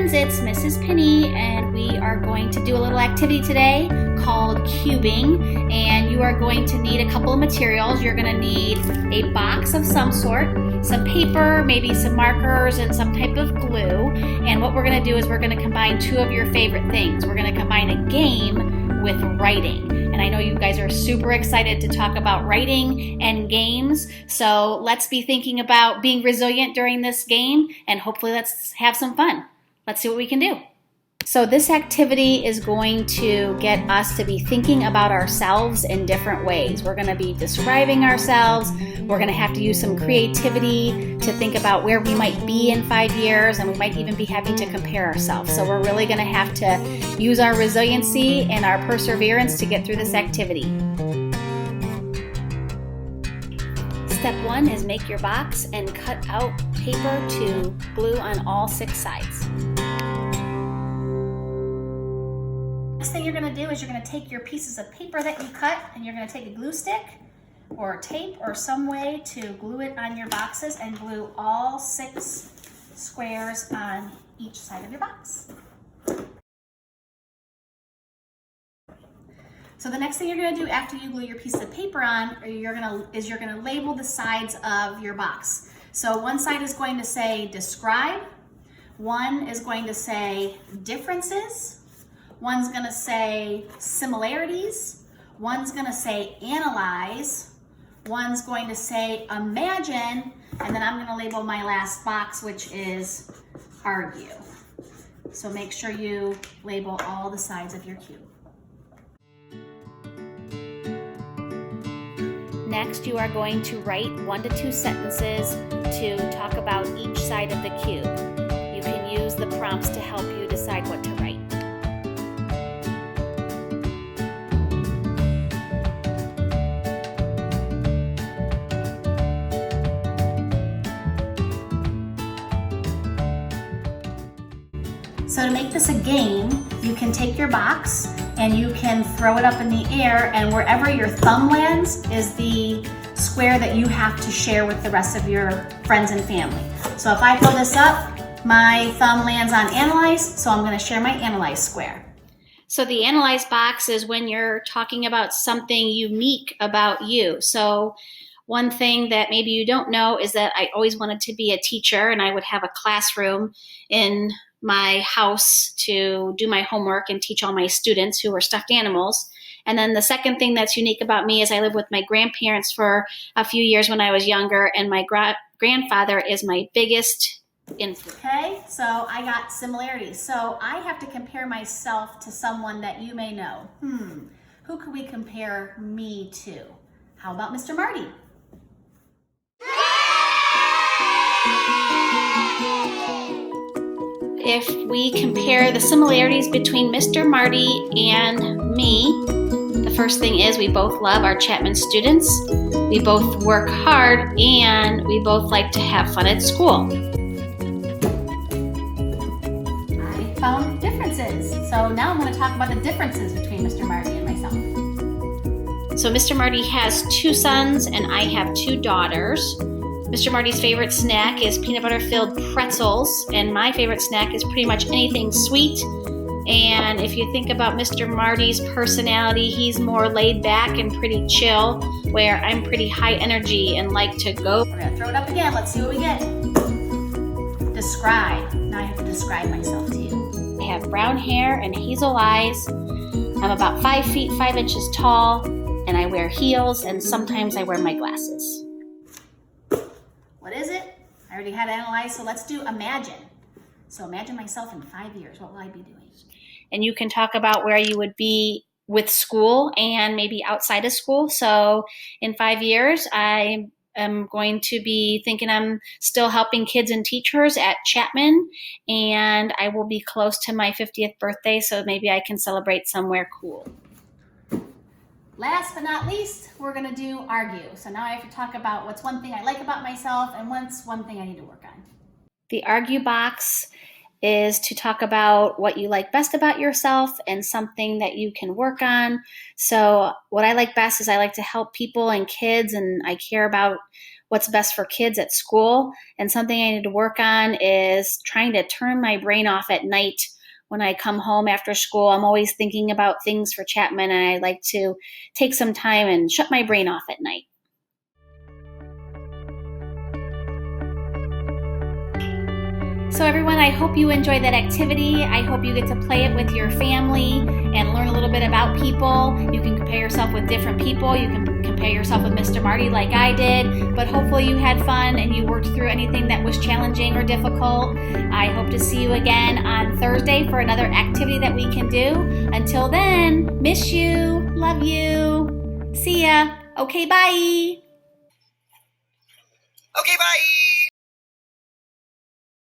friends, it's Mrs. Penny, and we are going to do a little activity today called cubing, and you are going to need a couple of materials. You're going to need a box of some sort, some paper, maybe some markers, and some type of glue. And what we're going to do is we're going to combine two of your favorite things. We're going to combine a game with writing. And I know you guys are super excited to talk about writing and games, so let's be thinking about being resilient during this game, and hopefully let's have some fun. Let's see what we can do. So this activity is going to get us to be thinking about ourselves in different ways. We're going to be describing ourselves. We're going to have to use some creativity to think about where we might be in 5 years, and we might even be having to compare ourselves. So we're really going to have to use our resiliency and our perseverance to get through this activity. Step 1 is make your box and cut out paper to glue on all 6 sides. Next thing you're going to do is you're going to take your pieces of paper that you cut, and you're going to take a glue stick or tape or some way to glue it on your boxes and glue all 6 squares on each side of your box. So the next thing you're going to do after you glue your piece of paper on you're going to label the sides of your box. So one side is going to say describe, one is going to say differences, one's going to say similarities, one's going to say analyze, one's going to say imagine, and then I'm going to label my last box, which is argue. So make sure you label all the sides of your cube. Next, you are going to write 1 to 2 sentences to talk about each side of the cube. You can use the prompts to help you decide what to write. So to make this a game, you can take your box and you can throw it up in the air, and wherever your thumb lands is the square that you have to share with the rest of your friends and family. So if I throw this up, my thumb lands on analyze, so I'm going to share my analyze square. So the analyze box is when you're talking about something unique about you. So one thing that maybe you don't know is that I always wanted to be a teacher, and I would have a classroom in my house to do my homework and teach all my students who were stuffed animals. And then the second thing that's unique about me is I lived with my grandparents for a few years when I was younger, and my grandfather is my biggest influence. Okay, so I got similarities. So I have to compare myself to someone that you may know. Who could we compare me to? How about Mr. Marty? If we compare the similarities between Mr. Marty and me, the first thing is we both love our Chapman students, we both work hard, and we both like to have fun at school. I found differences. So now I'm going to talk about the differences between Mr. Marty and myself. So Mr. Marty has 2 sons and I have 2 daughters. Mr. Marty's favorite snack is peanut butter filled pretzels, and my favorite snack is pretty much anything sweet. And if you think about Mr. Marty's personality, he's more laid back and pretty chill, where I'm pretty high energy and like to go. We're gonna throw it up again. Let's see what we get. Describe. Now I have to describe myself to you. I have brown hair and hazel eyes. I'm about 5 feet 5 inches tall, and I wear heels, and sometimes I wear my glasses. What is it? I already had analyze, so let's do imagine. So imagine myself in 5 years. What will I be doing? And you can talk about where you would be with school and maybe outside of school. So in 5 years, I am going to be thinking I'm still helping kids and teachers at Chapman, and I will be close to my 50th birthday, so maybe I can celebrate somewhere cool. Last but not least, we're going to do argue. So now I have to talk about what's one thing I like about myself and what's one thing I need to work on. The argue box is to talk about what you like best about yourself and something that you can work on. So what I like best is I like to help people and kids, and I care about what's best for kids at school. And something I need to work on is trying to turn my brain off at night when I come home after school. I'm always thinking about things for Chapman, and I like to take some time and shut my brain off at night. So everyone, I hope you enjoyed that activity. I hope you get to play it with your family and learn a little bit about people. You can compare yourself with different people. You can compare yourself with Mr. Marty like I did, but hopefully you had fun and you worked through anything that was challenging or difficult. I hope to see you again on Thursday for another activity that we can do. Until then, miss you, love you, see ya. Okay, bye. Okay, bye.